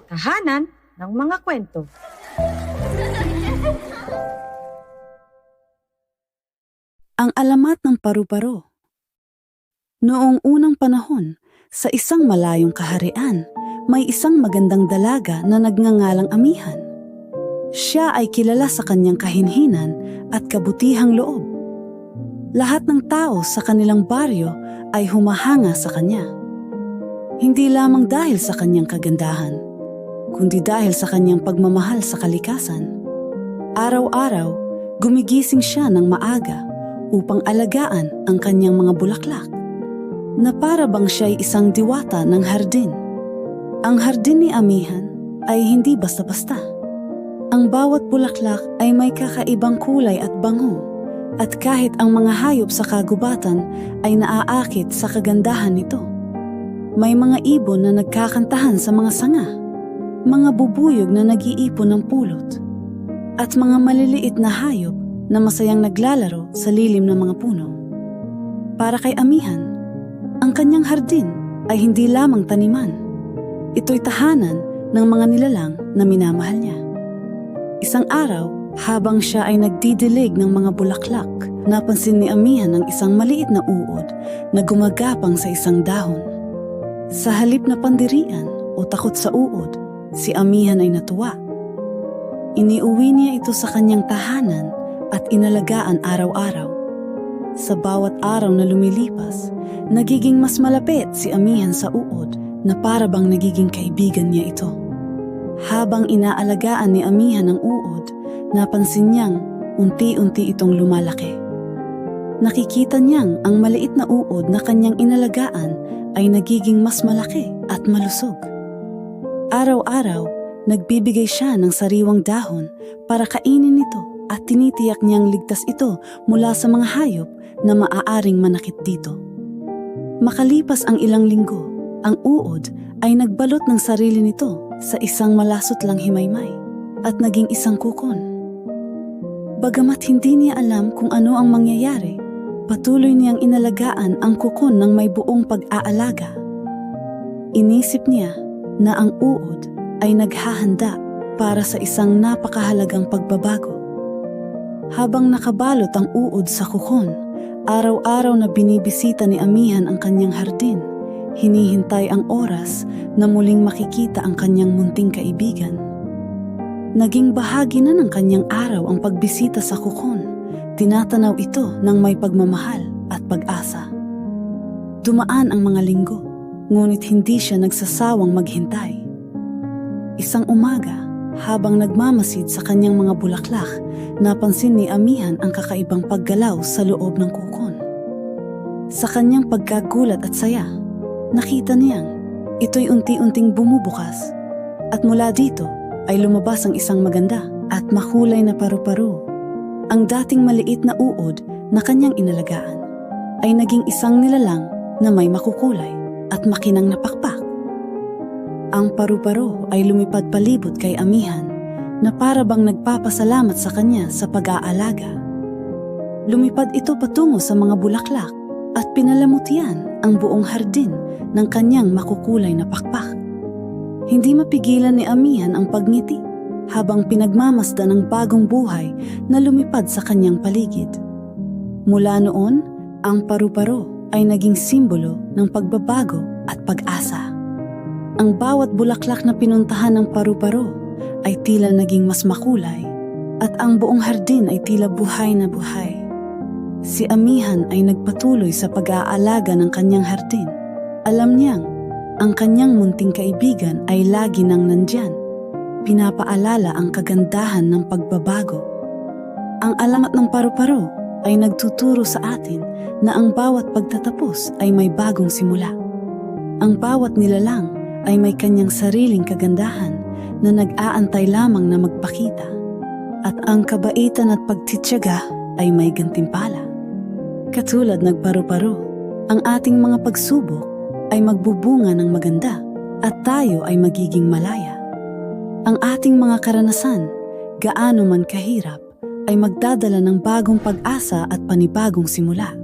Tahanan ng mga kwento. Ang alamat ng paru-paro. Noong unang panahon, sa isang malayong kaharian, may isang magandang dalaga na nagngangalang Amihan. Siya ay kilala sa kanyang kahinhinan at kabutihang loob. Lahat ng tao sa kanilang baryo ay humahanga sa kanya. Hindi lamang dahil sa kanyang kagandahan, kundi dahil sa kanyang pagmamahal sa kalikasan. Araw-araw, gumigising siya ng maaga upang alagaan ang kanyang mga bulaklak, na para bang siya'y isang diwata ng hardin. Ang hardin ni Amihan ay hindi basta-basta. Ang bawat bulaklak ay may kakaibang kulay at bango, at kahit ang mga hayop sa kagubatan ay naaakit sa kagandahan nito. May mga ibon na nagkakantahan sa mga sanga, mga bubuyog na nag-iipon ng pulot, at mga maliliit na hayop na masayang naglalaro sa lilim ng mga puno. Para kay Amihan, ang kanyang hardin ay hindi lamang taniman. Ito'y tahanan ng mga nilalang na minamahal niya. Isang araw, habang siya ay nagdidilig ng mga bulaklak, napansin ni Amihan ang isang maliit na uod na gumagapang sa isang dahon. Sa halip na pandirian o takot sa uod, si Amihan ay natuwa. Iniuwi niya ito sa kanyang tahanan at inalagaan araw-araw. Sa bawat araw na lumilipas, nagiging mas malapit si Amihan sa uod na para bang nagiging kaibigan niya ito. Habang inaalagaan ni Amihan ang uod, napansin niyang unti-unti itong lumalaki. Nakikita niyang ang maliit na uod na kanyang inalagaan ay nagiging mas malaki at malusog. Araw-araw, nagbibigay siya ng sariwang dahon para kainin ito, at tinitiyak niyang ligtas ito mula sa mga hayop na maaaring manakit dito. Makalipas ang ilang linggo, ang uod ay nagbalot ng sarili nito sa isang malasot lang himaymay at naging isang kukon. Bagamat hindi niya alam kung ano ang mangyayari, patuloy niyang inalagaan ang kukon ng may buong pag-aalaga. Inisip niya na ang uod ay naghahanda para sa isang napakahalagang pagbabago. Habang nakabalot ang uod sa kukon, araw-araw na binibisita ni Amihan ang kanyang hardin, hinihintay ang oras na muling makikita ang kanyang munting kaibigan. Naging bahagi na ng kanyang araw ang pagbisita sa kukon, tinatanaw ito ng may pagmamahal at pag-asa. Dumaan ang mga linggo, ngunit hindi siya nagsasawang maghintay. Isang umaga, habang nagmamasid sa kanyang mga bulaklak, napansin ni Amihan ang kakaibang paggalaw sa loob ng kukon. Sa kanyang pagkagulat at saya, nakita niyang ito'y unti-unting bumubukas, at mula dito ay lumabas ang isang maganda at makulay na paru-paro. Ang dating maliit na uod na kanyang inalagaan ay naging isang nilalang na may makukulay at makinang na pakpak. Ang paru-paro ay lumipad palibot kay Amihan na para bang nagpapasalamat sa kanya sa pag-aalaga. Lumipad ito patungo sa mga bulaklak at pinalamutian ang buong hardin ng kanyang makukulay na pakpak. Hindi mapigilan ni Amihan ang pagngiti habang pinagmamasdan ng bagong buhay na lumipad sa kanyang paligid. Mula noon, ang paru-paro ay naging simbolo ng pagbabago at pag-asa. Ang bawat bulaklak na pinuntahan ng paru-paro ay tila naging mas makulay, at ang buong hardin ay tila buhay na buhay. Si Amihan ay nagpatuloy sa pag-aalaga ng kanyang hardin. Alam niyang ang kanyang munting kaibigan ay lagi nang nandyan, pinapaalala ang kagandahan ng pagbabago. Ang alamat ng paru-paro ay nagtuturo sa atin na ang bawat pagtatapos ay may bagong simula. Ang bawat nilalang ay may kanyang sariling kagandahan na nag-aantay lamang na magpakita, at ang kabaitan at pagtitiyaga ay may gantimpala. Katulad ng paru-paro, ang ating mga pagsubok ay magbubunga ng maganda at tayo ay magiging malaya. Ang ating mga karanasan, gaano man kahirap, ay magdadala ng bagong pag-asa at panibagong simula.